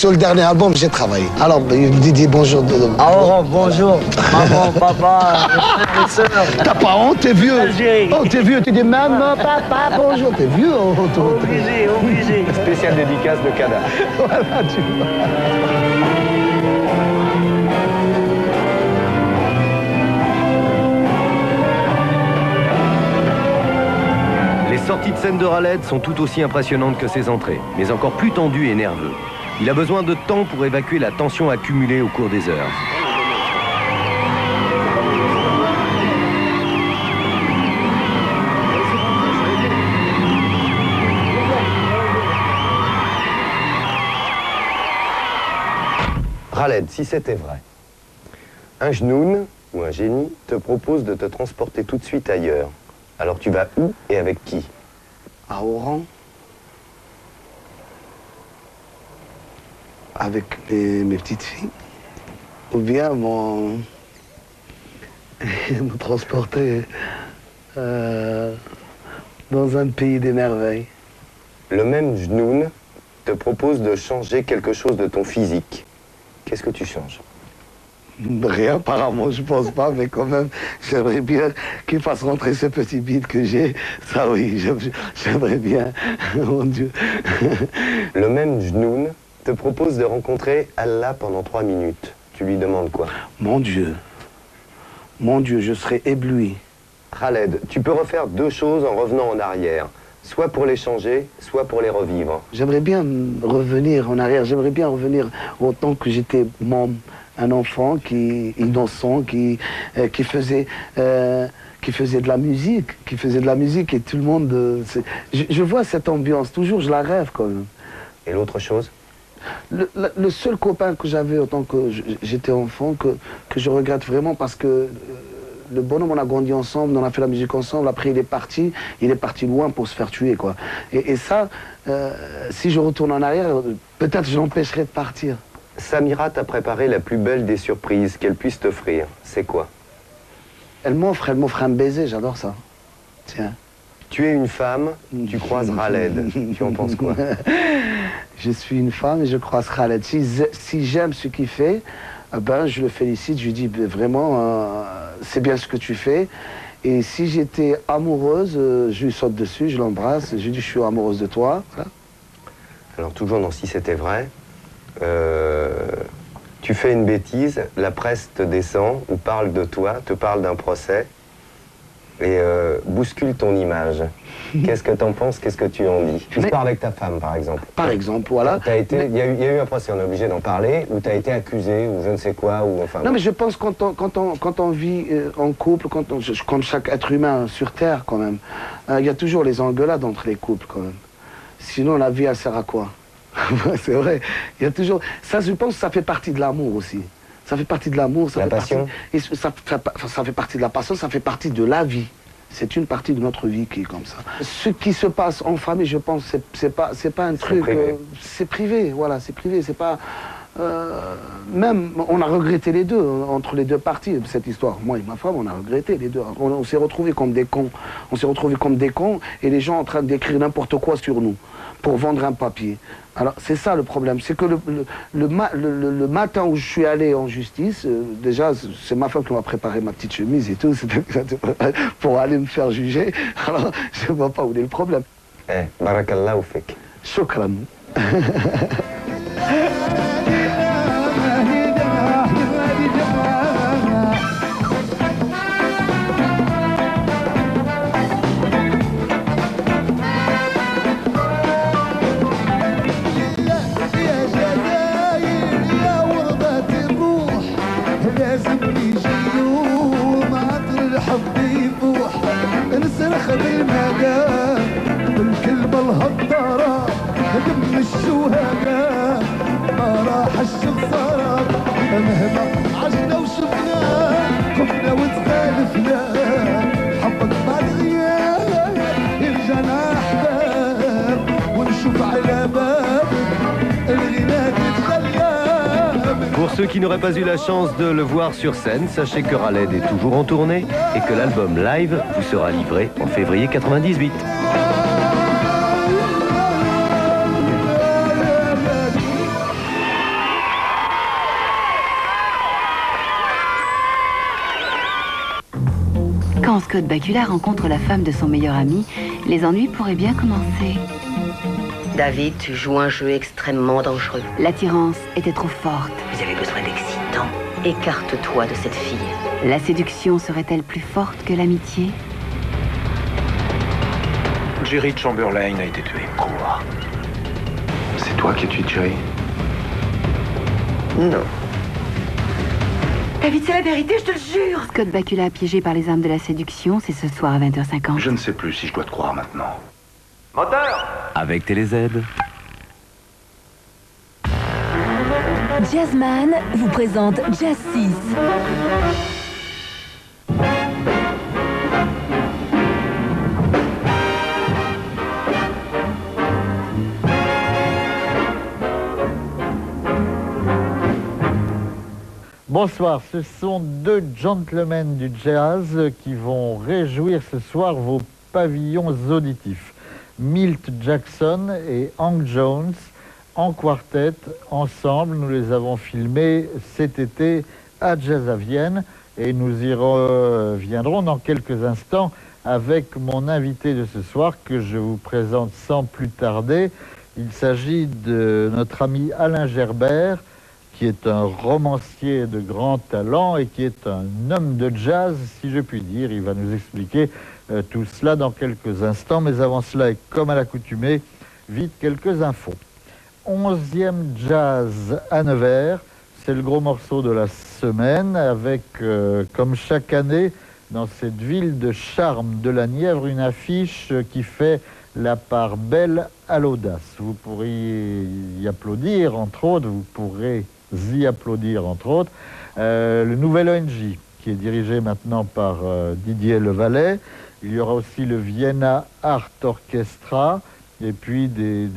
sur le dernier album, j'ai travaillé. Alors, il me dit bonjour. Alors, bonjour, maman, papa, les frères et sœurs. T'as pas honte, t'es vieux. Algérie. Oh, t'es vieux, tu dis maman, papa, bonjour. T'es vieux. Obligé, obligé. Spéciale dédicace de Kada. Voilà, tu vois. Les sorties de scène de Khaled sont tout aussi impressionnantes que ses entrées, mais encore plus tendues et nerveux. Il a besoin de temps pour évacuer la tension accumulée au cours des heures. Khaled, si c'était vrai, un genoun ou un génie te propose de te transporter tout de suite ailleurs. Alors tu vas où et avec qui? À Oran, avec mes petites filles, ou bien me transporter dans un pays des merveilles. Le même genoun te propose de changer quelque chose de ton physique. Qu'est-ce que tu changes? Rien, apparemment, je pense pas, mais quand même, j'aimerais bien qu'il fasse rentrer ce petit bide que j'ai. Ça, oui, j'aimerais bien, mon Dieu. Le même genoun te propose de rencontrer Allah pendant 3 minutes. Tu lui demandes quoi? Mon Dieu, je serais ébloui. Khaled, tu peux refaire 2 choses en revenant en arrière. Soit pour les changer, soit pour les revivre. J'aimerais bien revenir en arrière, j'aimerais bien revenir au temps que j'étais un enfant innocent, qui faisait de la musique, et tout le monde... je vois cette ambiance, toujours je la rêve quand même. Et l'autre chose? Le seul copain que j'avais autant que j'étais enfant, que je regrette vraiment parce que le bonhomme, on a grandi ensemble, on a fait la musique ensemble, après il est parti loin pour se faire tuer, quoi. Et ça, si je retourne en arrière, peut-être je l'empêcherai de partir. Samira t'a préparé la plus belle des surprises qu'elle puisse t'offrir. C'est quoi? Elle m'offre un baiser, j'adore ça. Tiens. Tu es une femme, tu croises Khaled. Tu en penses quoi? Je suis une femme et je croise Khaled. Si j'aime ce qu'il fait, ben, je le félicite, je lui dis vraiment, c'est bien ce que tu fais. Et si j'étais amoureuse, je lui saute dessus, je l'embrasse, je lui dis je suis amoureuse de toi. Voilà. Alors toujours dans Si c'était vrai, tu fais une bêtise, la presse te descend ou parle de toi, te parle d'un procès et bouscule ton image. Qu'est-ce que t'en penses? Qu'est-ce que tu en dis? Histoire avec ta femme, par exemple. Par exemple, voilà. Il y a eu un procès, on est obligé d'en parler, où tu as été accusé, ou je ne sais quoi, ou enfin... Non, mais je pense quand on vit en couple, comme chaque être humain sur Terre, quand même, il y a toujours les engueulades entre les couples, quand même. Sinon, la vie, elle sert à quoi? C'est vrai. Il y a toujours... Ça, je pense que ça fait partie de l'amour aussi. Ça fait partie de l'amour. La passion. Et ça fait partie de la passion, ça fait partie de la vie. C'est une partie de notre vie qui est comme ça. Ce qui se passe en famille, je pense, c'est pas un truc... C'est privé, voilà, c'est privé, c'est pas... même, on a regretté les deux, entre les deux parties, cette histoire. Moi et ma femme, on a regretté les deux. On s'est retrouvés comme des cons. On s'est retrouvés comme des cons, et les gens en train d'écrire n'importe quoi sur nous, pour vendre un papier. Alors, c'est ça le problème, c'est que le matin où je suis allé en justice, déjà, c'est ma femme qui m'a préparé ma petite chemise et tout, pour aller me faire juger. Alors, je ne vois pas où est le problème. Eh, barakallahu fik. Shukran. بالكلمة الهضارة دم الشهداء ما راح الشخصارة مهما عشنا وشفنا كنا وتخالفنا حبك بعد غياب يرجعنا أحباب ونشوف على باب الغناء تتغلب. Pour ceux qui n'auraient pas eu la chance de le voir sur scène, sachez que Khaled est toujours en tournée et que l'album Live vous sera livré en février 98. Quand Scott Bakula rencontre la femme de son meilleur ami, les ennuis pourraient bien commencer. David, tu joues un jeu extrêmement dangereux. L'attirance était trop forte. Vous avez besoin d'excitant. Écarte-toi de cette fille. La séduction serait-elle plus forte que l'amitié? Jerry Chamberlain a été tué. Quoi? C'est toi qui as tué Jerry? Non. David, c'est la vérité, je te le jure. Scott Bakula piégé par les armes de la séduction, c'est ce soir à 20h50. Je ne sais plus si je dois te croire maintenant. Moteur! Avec TéléZ. Jazzman vous présente Jazz 6. Bonsoir, ce sont deux gentlemen du jazz qui vont réjouir ce soir vos pavillons auditifs. Milt Jackson et Hank Jones en quartet, ensemble. Nous les avons filmés cet été à Jazz à Vienne et nous y reviendrons dans quelques instants avec mon invité de ce soir que je vous présente sans plus tarder. Il s'agit de notre ami Alain Gerbert, qui est un romancier de grand talent et qui est un homme de jazz, si je puis dire. Il va nous expliquer tout cela dans quelques instants, mais avant cela, et comme à l'accoutumée, vite quelques infos. 11e jazz à Nevers, c'est le gros morceau de la semaine, avec, comme chaque année, dans cette ville de charme de la Nièvre, une affiche qui fait la part belle à l'audace. Vous pourriez y applaudir, entre autres, vous pourrez y applaudir, entre autres. Le nouvel ONG, qui est dirigé maintenant par Didier Levalet. Il y aura aussi le Vienna Art Orchestra, et puis des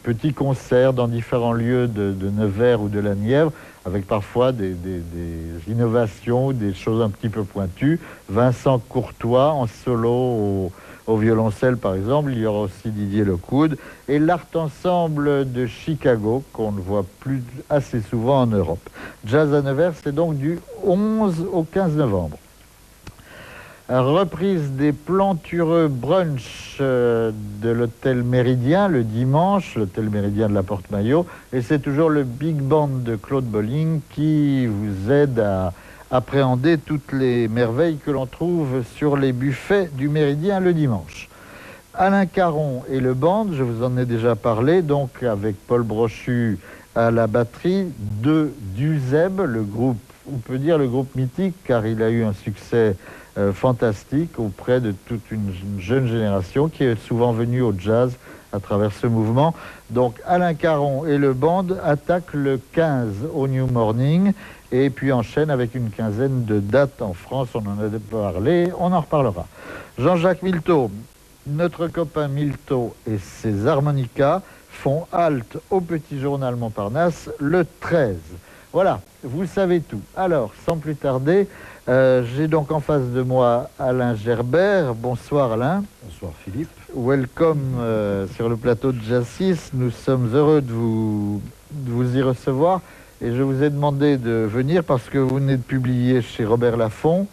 petits concerts dans différents lieux de Nevers ou de la Nièvre, avec parfois des innovations, des choses un petit peu pointues. Vincent Courtois en solo au violoncelle, par exemple. Il y aura aussi Didier Lecoud et l'Art Ensemble de Chicago, qu'on ne voit plus assez souvent en Europe. Jazz à Nevers, c'est donc du 11 au 15 novembre. Reprise des plantureux brunch de l'hôtel Méridien le dimanche, l'hôtel Méridien de la Porte-Maillot, et c'est toujours le Big Band de Claude Bolling qui vous aide à appréhender toutes les merveilles que l'on trouve sur les buffets du Méridien le dimanche. Alain Caron et le band, je vous en ai déjà parlé, donc avec Paul Brochu à la batterie, de Duzeb, le groupe, on peut dire le groupe mythique, car il a eu un succès fantastique auprès de toute une jeune génération qui est souvent venue au jazz à travers ce mouvement. Donc Alain Caron et le band attaquent le 15 au New Morning et puis enchaînent avec une quinzaine de dates en France. On en a parlé, on en reparlera. Jean-Jacques Milteau, notre copain Milteau et ses harmonicas font halte au Petit Journal Montparnasse le 13. Voilà, vous savez tout. Alors, sans plus tarder, j'ai donc en face de moi Alain Gerbert. Bonsoir Alain. Bonsoir Philippe. Welcome sur le plateau de Jazz 6. Nous sommes heureux de vous y recevoir. Et je vous ai demandé de venir parce que vous venez de publier chez Robert Laffont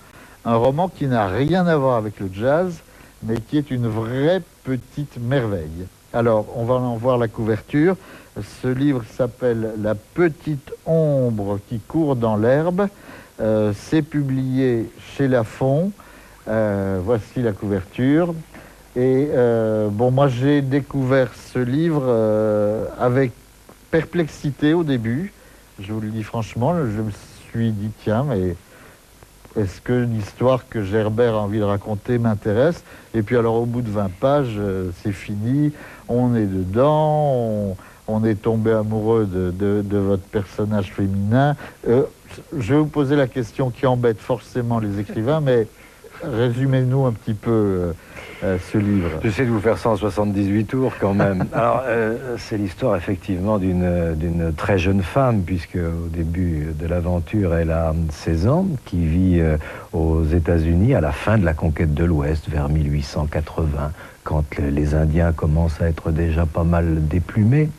un roman qui n'a rien à voir avec le jazz, mais qui est une vraie petite merveille. Alors, on va en voir la couverture. Ce livre s'appelle « La petite ombre qui court dans l'herbe ». C'est publié chez Laffont. Voici la couverture. Et bon, moi j'ai découvert ce livre avec perplexité au début. Je vous le dis franchement, je me suis dit, tiens, mais est-ce que l'histoire que Gerbert a envie de raconter m'intéresse? Et puis alors au bout de 20 pages, c'est fini, on est dedans, on est tombé amoureux de votre personnage féminin. Je vais vous poser la question qui embête forcément les écrivains, mais résumez-nous un petit peu ce livre. J'essaie de vous faire 178 tours quand même. Alors, c'est l'histoire effectivement d'une très jeune femme, puisque au début de l'aventure, elle a 16 ans, qui vit aux États-Unis à la fin de la conquête de l'Ouest, vers 1880, quand les Indiens commencent à être déjà pas mal déplumés.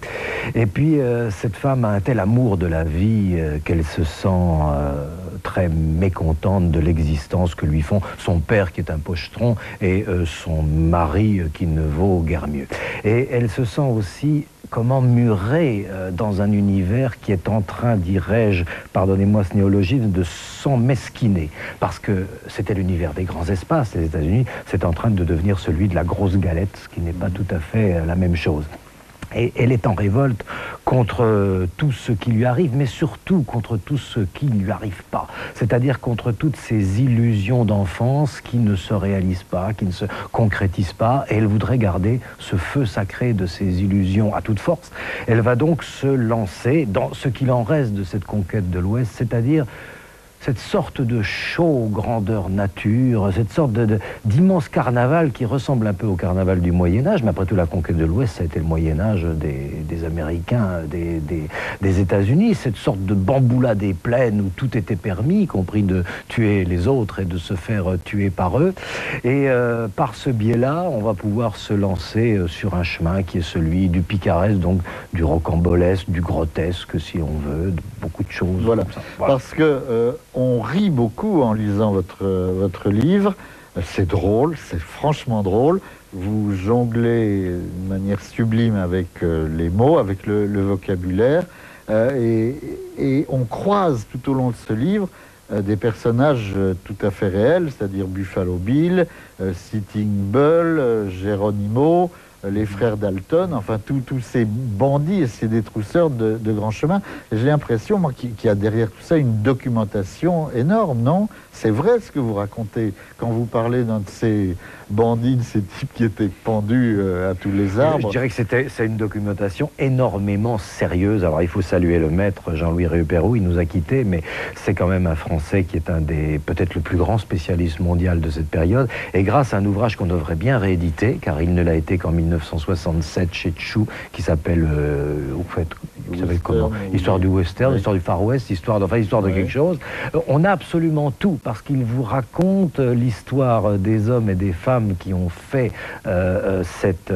Et puis, cette femme a un tel amour de la vie qu'elle se sent très mécontente de l'existence que lui font son père qui est un pochetron et son mari qui ne vaut guère mieux. Et elle se sent aussi comment murée dans un univers qui est en train, dirais-je, pardonnez-moi ce néologisme, de s'emmesquiner. Parce que c'était l'univers des grands espaces, les États-Unis, c'est en train de devenir celui de la grosse galette, ce qui n'est pas tout à fait la même chose. Et elle est en révolte contre tout ce qui lui arrive, mais surtout contre tout ce qui ne lui arrive pas. C'est-à-dire contre toutes ces illusions d'enfance qui ne se réalisent pas, qui ne se concrétisent pas. Et elle voudrait garder ce feu sacré de ces illusions à toute force. Elle va donc se lancer dans ce qu'il en reste de cette conquête de l'Ouest, c'est-à-dire cette sorte de show grandeur nature, cette sorte d'immense carnaval qui ressemble un peu au carnaval du Moyen-Âge, mais après tout la conquête de l'Ouest, ça a été le Moyen-Âge des Américains, des États-Unis, cette sorte de bamboula des plaines où tout était permis, y compris de tuer les autres et de se faire tuer par eux. Et par ce biais-là, on va pouvoir se lancer sur un chemin qui est celui du picaresque, donc du rocambolesque, du grotesque, si on veut, de beaucoup de choses. Voilà, comme ça. Voilà. Parce que on rit beaucoup en lisant votre livre. C'est drôle, c'est franchement drôle. Vous jonglez de manière sublime avec les mots, avec le vocabulaire. Et on croise tout au long de ce livre des personnages tout à fait réels, c'est-à-dire Buffalo Bill, Sitting Bull, Geronimo, les frères Dalton, enfin tous ces bandits et ces détrousseurs de grands chemins. J'ai l'impression, moi, qu'il y a derrière tout ça une documentation énorme, non? C'est vrai ce que vous racontez quand vous parlez d'un de ces bandits, de ces types qui étaient pendus à tous les arbres. Je dirais que c'est une documentation énormément sérieuse. Alors il faut saluer le maître Jean-Louis Réau-Pérou, il nous a quittés, mais c'est quand même un Français qui est un des, peut-être le plus grand spécialiste mondial de cette période. Et grâce à un ouvrage qu'on devrait bien rééditer, car il ne l'a été qu'en 1967 chez Tchou, qui s'appelle comment? Histoire du western, oui. Histoire du Far West, histoire de quelque chose. On a absolument tout, parce qu'il vous raconte l'histoire des hommes et des femmes qui ont fait cette...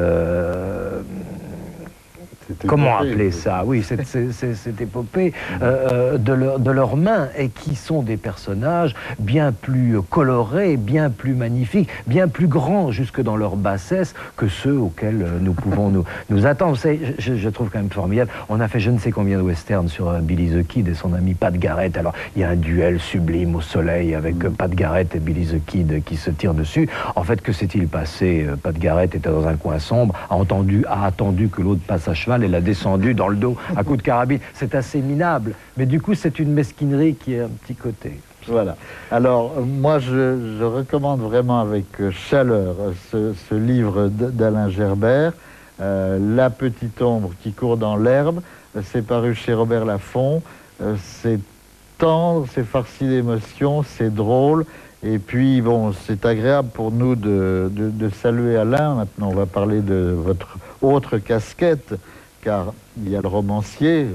comment appeler ça? Oui, cette épopée de leurs mains, et qui sont des personnages bien plus colorés, bien plus magnifiques, bien plus grands jusque dans leur bassesse que ceux auxquels nous pouvons nous attendre. Vous savez, je trouve quand même formidable. On a fait je ne sais combien de westerns sur Billy the Kid et son ami Pat Garrett. Alors, il y a un duel sublime au soleil avec Pat Garrett et Billy the Kid qui se tirent dessus. En fait, que s'est-il passé? Pat Garrett était dans un coin sombre, a attendu que l'autre passe à cheval et l'a descendu dans le dos à coups de carabine. C'est assez minable, mais du coup c'est une mesquinerie qui est un petit côté. Voilà. Alors moi je recommande vraiment avec chaleur ce livre d'Alain Gerbert, La petite ombre qui court dans l'herbe. C'est paru chez Robert Laffont. C'est tendre, c'est farci d'émotions, c'est drôle. Et puis, bon, c'est agréable pour nous de saluer Alain. Maintenant, on va parler de votre autre casquette, car il y a le romancier,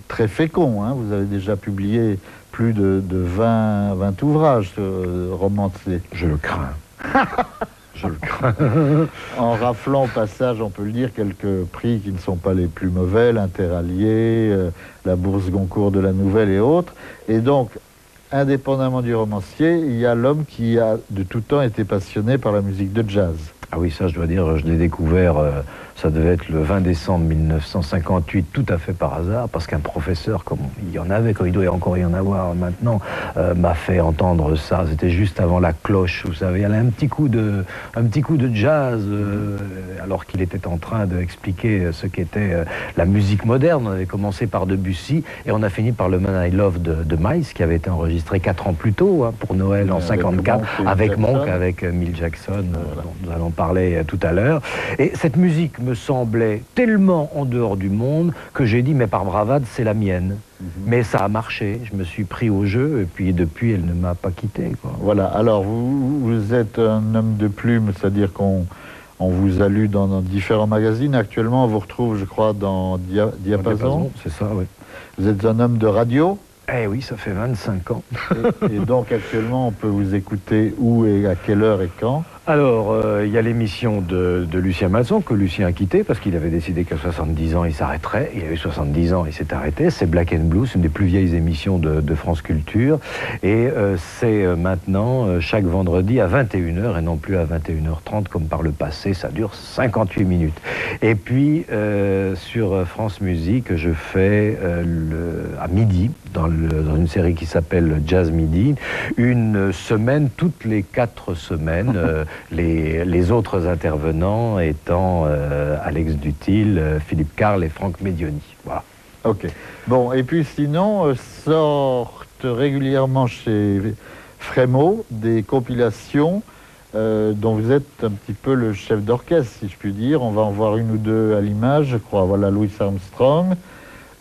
très fécond. Hein. Vous avez déjà publié plus de 20 ouvrages romancés. Je le crains. Je le crains. En raflant au passage, on peut le dire, quelques prix qui ne sont pas les plus mauvais, l'Interallié, la Bourse Goncourt de la Nouvelle et autres. Et donc, indépendamment du romancier, il y a l'homme qui a de tout temps été passionné par la musique de jazz. Ah oui, ça je dois dire, je l'ai découvert, ça devait être le 20 décembre 1958, tout à fait par hasard, parce qu'un professeur, comme il y en avait, comme il doit encore y en avoir maintenant, m'a fait entendre ça. C'était juste avant la cloche, vous savez, il y avait un petit coup de jazz, alors qu'il était en train d'expliquer ce qu'était la musique moderne. On avait commencé par Debussy, et on a fini par le Man I Love de Miles, qui avait été enregistré 4 ans plus tôt, hein, pour Noël en 54, avec Monk, avec Milt Jackson, dont nous allons parler tout à l'heure. Et cette musique me semblait tellement en dehors du monde que j'ai dit, mais par bravade, c'est la mienne. Mais ça a marché, je me suis pris au jeu, et puis depuis, elle ne m'a pas quitté, quoi. Voilà, alors vous êtes un homme de plume, c'est-à-dire qu'on vous a lu dans différents magazines. Actuellement, on vous retrouve, je crois, dans Diapason. C'est ça, oui. Vous êtes un homme de radio. Eh oui, ça fait 25 ans. Et donc actuellement, on peut vous écouter où et à quelle heure et quand? Alors, il y a l'émission de Lucien Masson, que Lucien a quitté, parce qu'il avait décidé qu'à 70 ans, il s'arrêterait. Il a eu 70 ans, il s'est arrêté. C'est Black and Blue, c'est une des plus vieilles émissions de France Culture. Et c'est maintenant, chaque vendredi, à 21h, et non plus à 21h30, comme par le passé. Ça dure 58 minutes. Et puis, sur France Musique, je fais à midi, dans une série qui s'appelle Jazz Midi, une semaine, toutes les 4 semaines, les autres intervenants étant Alex Dutil, Philippe Carle et Franck Medioni. Voilà. Ok. Bon, et puis sinon, sortent régulièrement chez Frémaux des compilations dont vous êtes un petit peu le chef d'orchestre, si je puis dire. On va en voir une ou deux à l'image, je crois. Voilà, Louis Armstrong.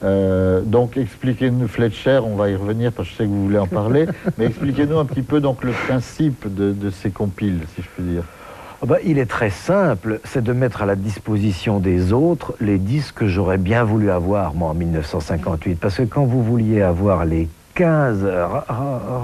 Donc expliquez-nous, Fletcher, on va y revenir parce que je sais que vous voulez en parler, mais expliquez-nous un petit peu donc le principe de ces compiles, si je puis dire. Il est très simple, c'est de mettre à la disposition des autres les disques que j'aurais bien voulu avoir, moi, en 1958. Parce que quand vous vouliez avoir les 15,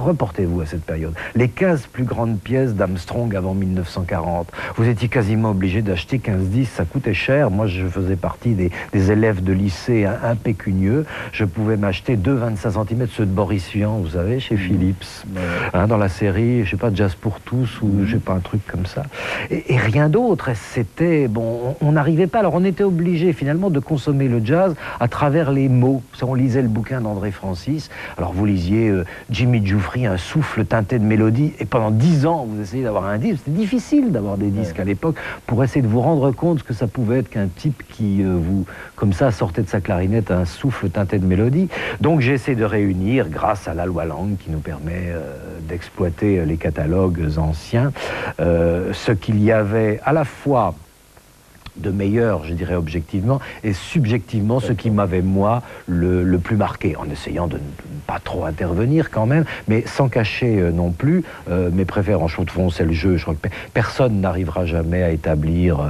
reportez-vous à cette période, les 15 plus grandes pièces d'Armstrong avant 1940. Vous étiez quasiment obligé d'acheter 15 disques, ça coûtait cher. Moi, je faisais partie des élèves de lycée impécunieux. Je pouvais m'acheter 2 25 cm, ceux de Boris Vian, vous savez, chez Philips, dans la série, je sais pas, Jazz pour tous, ou je sais pas, un truc comme ça. Et rien d'autre. C'était, bon, on n'arrivait pas. Alors, on était obligé, finalement, de consommer le jazz à travers les mots. On lisait le bouquin d'André Francis. Alors, vous lisiez Jimmy Giuffry, un souffle teinté de mélodie, et pendant 10 ans, vous essayez d'avoir un disque. C'était difficile d'avoir des disques à l'époque pour essayer de vous rendre compte ce que ça pouvait être qu'un type qui, comme ça, sortait de sa clarinette un souffle teinté de mélodie. Donc j'ai essayé de réunir, grâce à la loi Lang, qui nous permet d'exploiter les catalogues anciens, ce qu'il y avait à la fois de meilleur, je dirais objectivement, et subjectivement, ce qui m'avait, moi, le plus marqué, en essayant de ne pas trop intervenir quand même, mais sans cacher non plus mes préférences. Au fond, c'est le jeu. Je crois que personne n'arrivera jamais à établir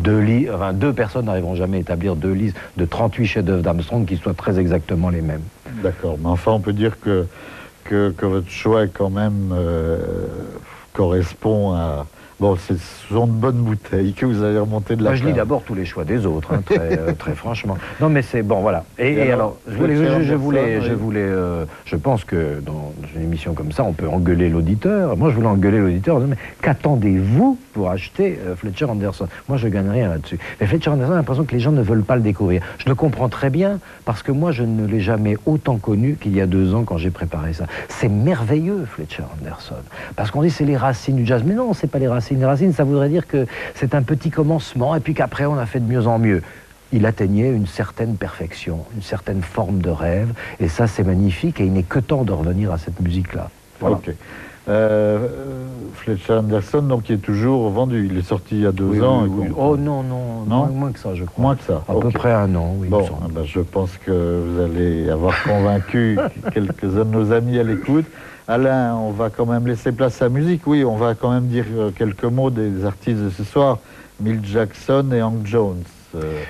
deux personnes n'arriveront jamais à établir 2 listes de 38 chefs-d'œuvre d'Armstrong qui soient très exactement les mêmes. D'accord, mais enfin, on peut dire que votre choix quand même correspond à... Bon, ce sont de bonnes bouteilles que vous avez remontées de la Je lis d'abord tous les choix des autres, hein, très franchement. Non, mais c'est bon, voilà. Et alors, je pense que dans une émission comme ça, on peut engueuler l'auditeur. Moi, je voulais engueuler l'auditeur. Mais qu'attendez-vous pour acheter Fletcher Henderson? Moi, je gagne rien là-dessus. Mais Fletcher Henderson, j'ai l'impression que les gens ne veulent pas le découvrir. Je le comprends très bien, parce que moi, je ne l'ai jamais autant connu qu'il y a 2 ans quand j'ai préparé ça. C'est merveilleux, Fletcher Henderson. Parce qu'on dit c'est les racines du jazz. Mais non, c'est pas les racines. Les racines, ça voudrait dire que c'est un petit commencement et puis qu'après on a fait de mieux en mieux. Il atteignait une certaine perfection, une certaine forme de rêve, et ça c'est magnifique, et il n'est que temps de revenir à cette musique-là. Voilà. Ok. Fletcher Henderson, donc, qui est toujours vendu. Il est sorti il y a 2 ans. Oui. Oh non, moins que ça, je crois. Moins que ça. À peu près 1 an, oui. Bon, je pense que vous allez avoir convaincu quelques-uns de nos amis à l'écoute. Alain, on va quand même laisser place à la musique. Oui, on va quand même dire quelques mots des artistes de ce soir. Milt Jackson et Hank Jones.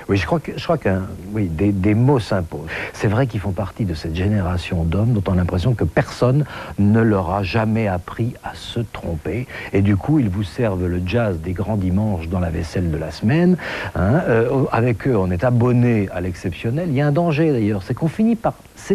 Oui, je crois que des mots s'imposent. C'est vrai qu'ils font partie de cette génération d'hommes dont on a l'impression que personne ne leur a jamais appris à se tromper. Et du coup, ils vous servent le jazz des grands dimanches dans la vaisselle de la semaine. Hein. Avec eux, on est abonné à l'exceptionnel. Il y a un danger d'ailleurs, c'est qu'on finit par...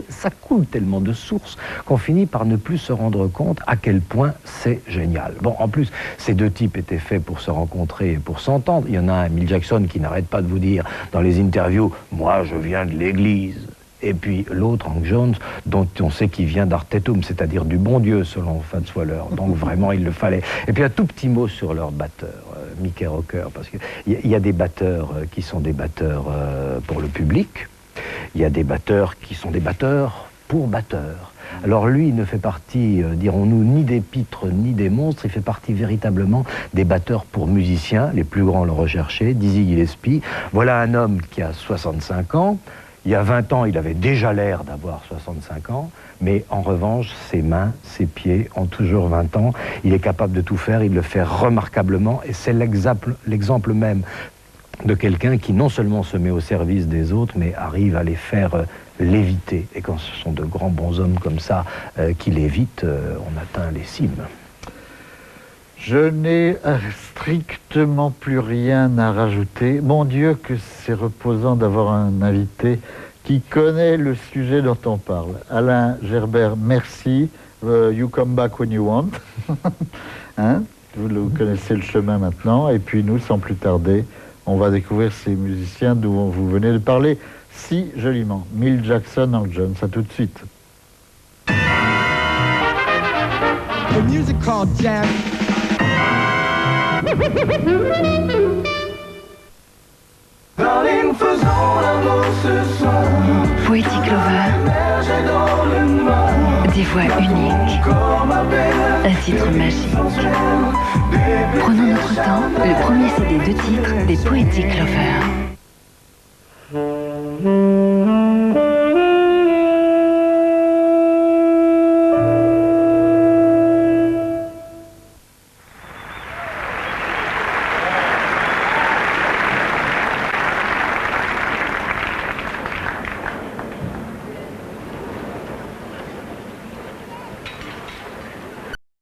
Ça coule tellement de sources qu'on finit par ne plus se rendre compte à quel point c'est génial. Bon, en plus, ces 2 types étaient faits pour se rencontrer et pour s'entendre. Il y en a un, Milt Jackson, qui n'arrête pas de vous dire dans les interviews « Moi, je viens de l'église ». Et puis l'autre, Hank Jones, dont on sait qu'il vient d'Artetum, c'est-à-dire du bon Dieu, selon Fats Waller. Donc vraiment, il le fallait. Et puis un tout petit mot sur leur batteur, Mickey Rocker, parce qu'il y a des batteurs qui sont des batteurs pour le public. Il y a des batteurs qui sont des batteurs pour batteurs. Alors lui, il ne fait partie, dirons-nous, ni des pitres ni des monstres, il fait partie véritablement des batteurs pour musiciens, les plus grands le recherchaient, Dizzy Gillespie. Voilà un homme qui a 65 ans. Il y a 20 ans, il avait déjà l'air d'avoir 65 ans, mais en revanche, ses mains, ses pieds ont toujours 20 ans. Il est capable de tout faire, il le fait remarquablement, et c'est l'exemple même de quelqu'un qui non seulement se met au service des autres, mais arrive à les faire léviter. Et quand ce sont de grands bonshommes comme ça qui lévitent, on atteint les cimes. Je n'ai strictement plus rien à rajouter. Mon Dieu, que c'est reposant d'avoir un invité qui connaît le sujet dont on parle. Alain Gerbert, merci. You come back when you want. Hein? Vous connaissez le chemin maintenant. Et puis nous, sans plus tarder, on va découvrir ces musiciens dont vous venez de parler si joliment. Milt Jackson, Hank Jones. À tout de suite. The music called jazz. Poetic Lover. Des voix uniques. Un titre magique. Prenons notre temps. Le premier CD de titres des Poetic Lovers.